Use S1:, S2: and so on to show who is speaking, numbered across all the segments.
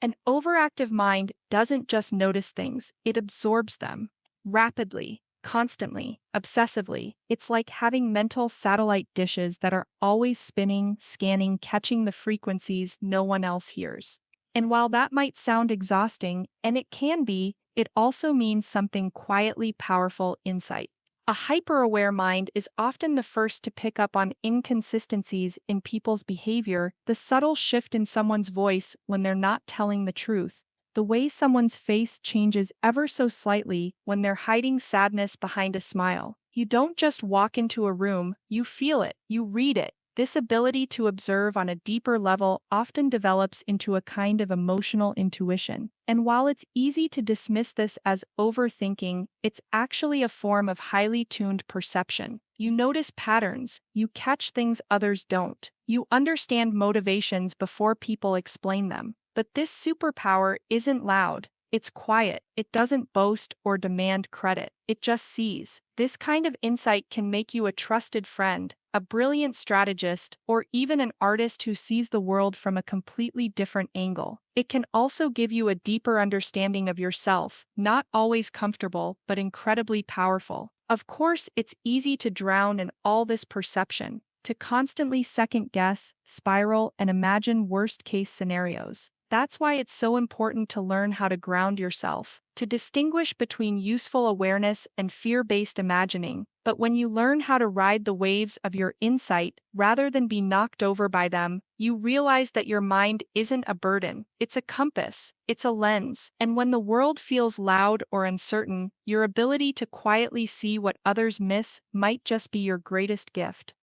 S1: An overactive mind doesn't just notice things, it absorbs them. Rapidly, constantly, obsessively. It's like having mental satellite dishes that are always spinning, scanning, catching the frequencies no one else hears. And while that might sound exhausting, and it can be, it also means something quietly powerful: insight. A hyper-aware mind is often the first to pick up on inconsistencies in people's behavior, the subtle shift in someone's voice when they're not telling the truth, the way someone's face changes ever so slightly when they're hiding sadness behind a smile. You don't just walk into a room, you feel it, you read it. This ability to observe on a deeper level often develops into a kind of emotional intuition. And while it's easy to dismiss this as overthinking, it's actually a form of highly tuned perception. You notice patterns, you catch things others don't, you understand motivations before people explain them. But this superpower isn't loud. It's quiet, it doesn't boast or demand credit, it just sees. This kind of insight can make you a trusted friend, a brilliant strategist, or even an artist who sees the world from a completely different angle. It can also give you a deeper understanding of yourself, not always comfortable, but incredibly powerful. Of course, it's easy to drown in all this perception, to constantly second-guess, spiral, and imagine worst-case scenarios. That's why it's so important to learn how to ground yourself, to distinguish between useful awareness and fear-based imagining. But when you learn how to ride the waves of your insight rather than be knocked over by them, you realize that your mind isn't a burden, it's a compass, it's a lens. And when the world feels loud or uncertain, your ability to quietly see what others miss might just be your greatest gift.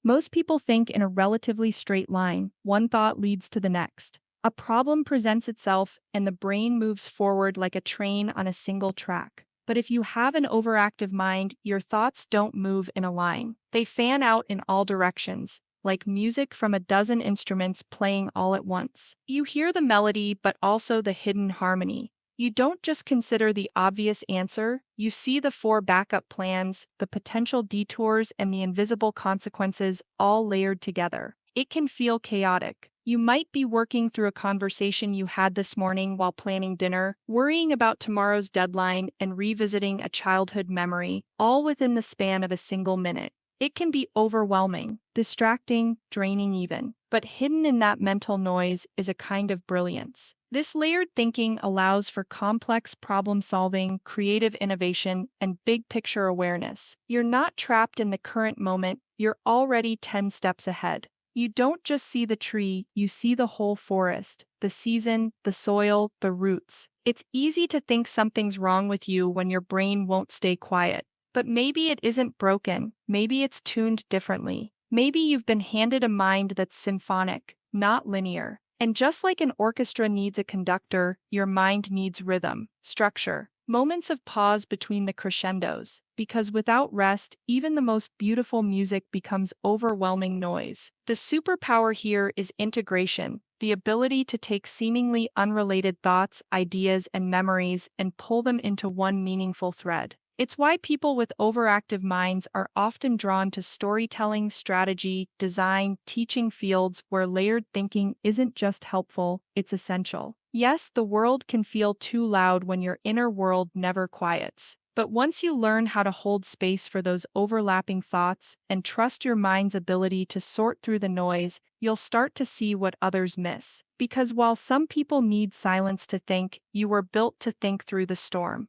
S1: Most people think in a relatively straight line. One thought leads to the next. A problem presents itself, and the brain moves forward like a train on a single track. But if you have an overactive mind, your thoughts don't move in a line. They fan out in all directions, like music from a dozen instruments playing all at once. You hear the melody, but also the hidden harmony. You don't just consider the obvious answer, you see the 4 backup plans, the potential detours, and the invisible consequences all layered together. It can feel chaotic. You might be working through a conversation you had this morning while planning dinner, worrying about tomorrow's deadline, and revisiting a childhood memory, all within the span of a single minute. It can be overwhelming, distracting, draining even. But hidden in that mental noise is a kind of brilliance. This layered thinking allows for complex problem-solving, creative innovation, and big-picture awareness. You're not trapped in the current moment, you're already 10 steps ahead. You don't just see the tree, you see the whole forest, the season, the soil, the roots. It's easy to think something's wrong with you when your brain won't stay quiet. But maybe it isn't broken, maybe it's tuned differently. Maybe you've been handed a mind that's symphonic, not linear. And just like an orchestra needs a conductor, your mind needs rhythm, structure, moments of pause between the crescendos. Because without rest, even the most beautiful music becomes overwhelming noise. The superpower here is integration, the ability to take seemingly unrelated thoughts, ideas, and memories and pull them into one meaningful thread. It's why people with overactive minds are often drawn to storytelling, strategy, design, teaching fields where layered thinking isn't just helpful, it's essential. Yes, the world can feel too loud when your inner world never quiets. But once you learn how to hold space for those overlapping thoughts and trust your mind's ability to sort through the noise, you'll start to see what others miss. Because while some people need silence to think, you were built to think through the storm.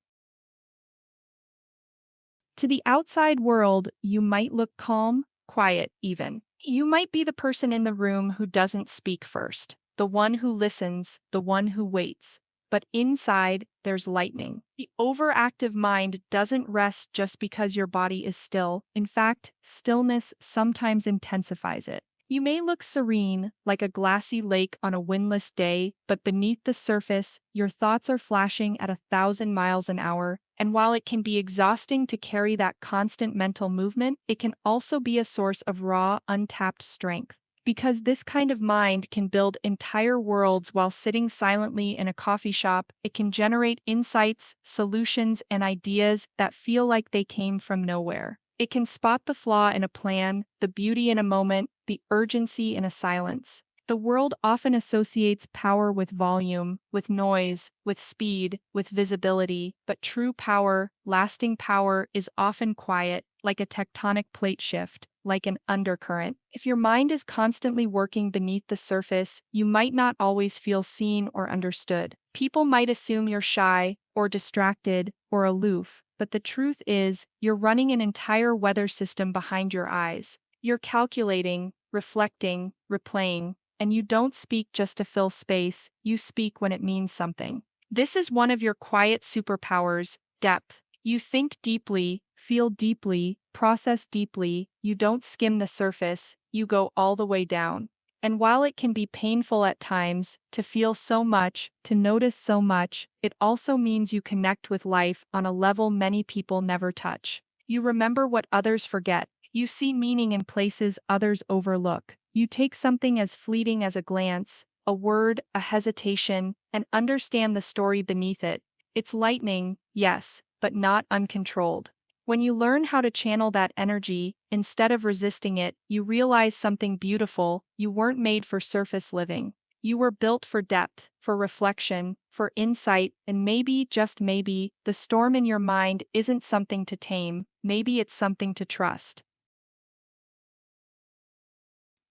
S1: To the outside world, you might look calm, quiet even. You might be the person in the room who doesn't speak first, the one who listens, the one who waits. But inside, there's lightning. The overactive mind doesn't rest just because your body is still. In fact, stillness sometimes intensifies it. You may look serene, like a glassy lake on a windless day, but beneath the surface, your thoughts are flashing at 1,000 miles an hour. And while it can be exhausting to carry that constant mental movement, it can also be a source of raw, untapped strength. Because this kind of mind can build entire worlds while sitting silently in a coffee shop, it can generate insights, solutions, and ideas that feel like they came from nowhere. It can spot the flaw in a plan, the beauty in a moment, the urgency in a silence. The world often associates power with volume, with noise, with speed, with visibility, but true power, lasting power, is often quiet, like a tectonic plate shift, like an undercurrent. If your mind is constantly working beneath the surface, you might not always feel seen or understood. People might assume you're shy, or distracted, or aloof, but the truth is, you're running an entire weather system behind your eyes. You're calculating, reflecting, replaying. And you don't speak just to fill space, you speak when it means something. This is one of your quiet superpowers, depth. You think deeply, feel deeply, process deeply, you don't skim the surface, you go all the way down. And while it can be painful at times, to feel so much, to notice so much, it also means you connect with life on a level many people never touch. You remember what others forget. You see meaning in places others overlook. You take something as fleeting as a glance, a word, a hesitation, and understand the story beneath it. It's lightning, yes, but not uncontrolled. When you learn how to channel that energy, instead of resisting it, you realize something beautiful: you weren't made for surface living. You were built for depth, for reflection, for insight, and maybe, just maybe, the storm in your mind isn't something to tame, maybe it's something to trust.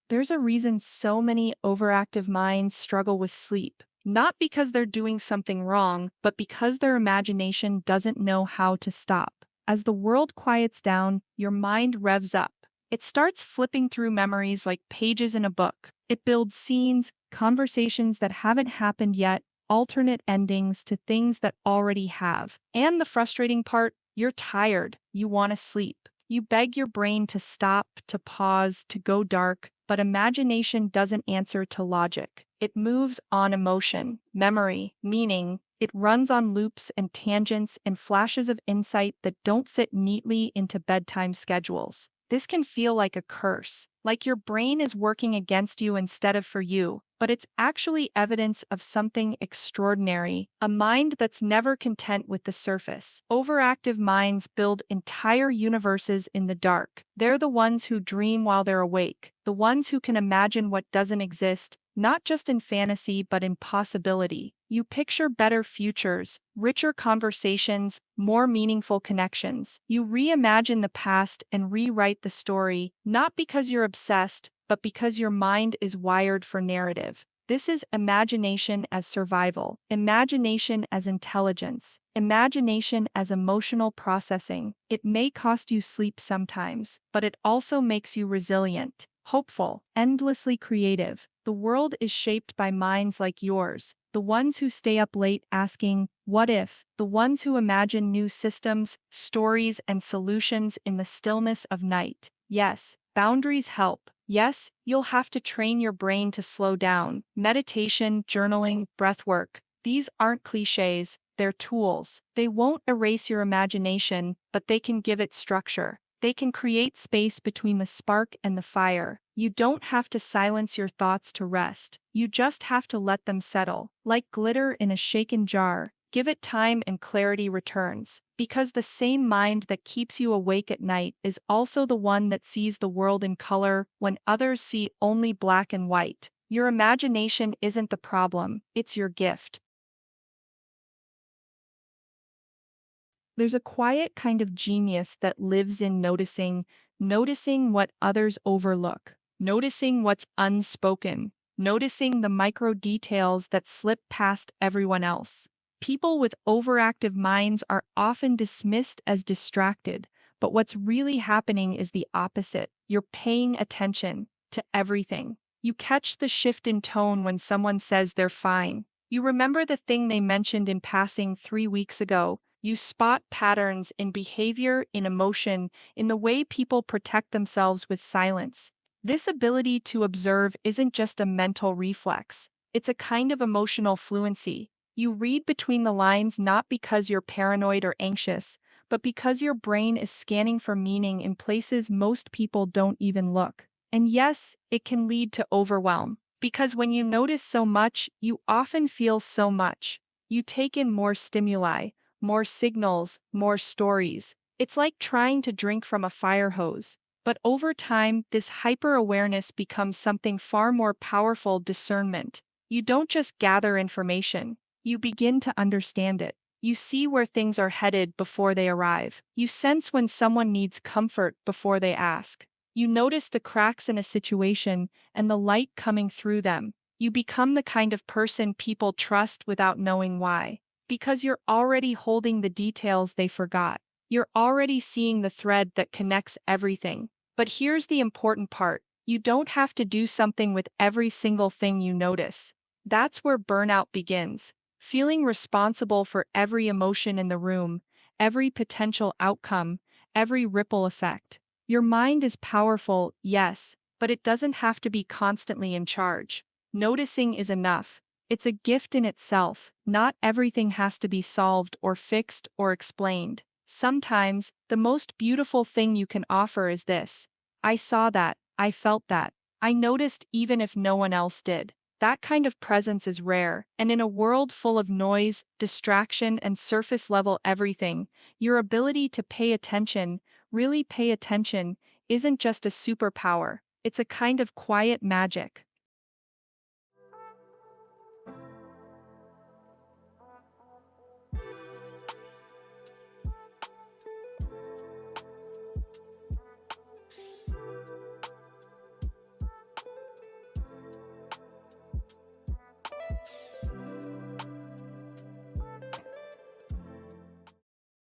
S1: There's a reason so many overactive minds struggle with sleep. Not because they're doing something wrong, but because their imagination doesn't know how to stop. As the world quiets down, your mind revs up. It starts flipping through memories like pages in a book. It builds scenes, conversations that haven't happened yet, alternate endings to things that already have. And the frustrating part, you're tired, you want to sleep. You beg your brain to stop, to pause, to go dark, but imagination doesn't answer to logic. It moves on emotion, memory, meaning. It runs on loops and tangents and flashes of insight that don't fit neatly into bedtime schedules. This can feel like a curse, like your brain is working against you instead of for you, but it's actually evidence of something extraordinary, a mind that's never content with the surface. Overactive minds build entire universes in the dark. They're the ones who dream while they're awake, the ones who can imagine what doesn't exist, not just in fantasy but in possibility. You picture better futures, richer conversations, more meaningful connections. You reimagine the past and rewrite the story, not because you're obsessed, but because your mind is wired for narrative. This is imagination as survival, imagination as intelligence, imagination as emotional processing. It may cost you sleep sometimes, but it also makes you resilient, hopeful, endlessly creative. The world is shaped by minds like yours, the ones who stay up late asking, what if? The ones who imagine new systems, stories, and solutions in the stillness of night. Yes, boundaries help. Yes, you'll have to train your brain to slow down. Meditation, journaling, breathwork. These aren't cliches, they're tools. They won't erase your imagination, but they can give it structure. They can create space between the spark and the fire. You don't have to silence your thoughts to rest. You just have to let them settle. Like glitter in a shaken jar, give it time and clarity returns. Because the same mind that keeps you awake at night is also the one that sees the world in color when others see only black and white. Your imagination isn't the problem, it's your gift. There's a quiet kind of genius that lives in noticing what others overlook, noticing what's unspoken, noticing the micro details that slip past everyone else. People with overactive minds are often dismissed as distracted, but what's really happening is the opposite. You're paying attention to everything. You catch the shift in tone when someone says they're fine. You remember the thing they mentioned in passing 3 weeks ago. You spot patterns in behavior, in emotion, in the way people protect themselves with silence. This ability to observe isn't just a mental reflex, it's a kind of emotional fluency. You read between the lines not because you're paranoid or anxious, but because your brain is scanning for meaning in places most people don't even look. And yes, it can lead to overwhelm. Because when you notice so much, you often feel so much. You take in more stimuli, more signals, more stories. It's like trying to drink from a fire hose. But over time, this hyper-awareness becomes something far more powerful: discernment. You don't just gather information, you begin to understand it. You see where things are headed before they arrive. You sense when someone needs comfort before they ask. You notice the cracks in a situation and the light coming through them. You become the kind of person people trust without knowing why. Because you're already holding the details they forgot. You're already seeing the thread that connects everything. But here's the important part: you don't have to do something with every single thing you notice. That's where burnout begins. Feeling responsible for every emotion in the room, every potential outcome, every ripple effect. Your mind is powerful, yes, but it doesn't have to be constantly in charge. Noticing is enough. It's a gift in itself. Not everything has to be solved or fixed or explained. Sometimes, the most beautiful thing you can offer is this: I saw that, I felt that, I noticed even if no one else did. That kind of presence is rare, and in a world full of noise, distraction, and surface-level everything, your ability to pay attention, really pay attention, isn't just a superpower, it's a kind of quiet magic.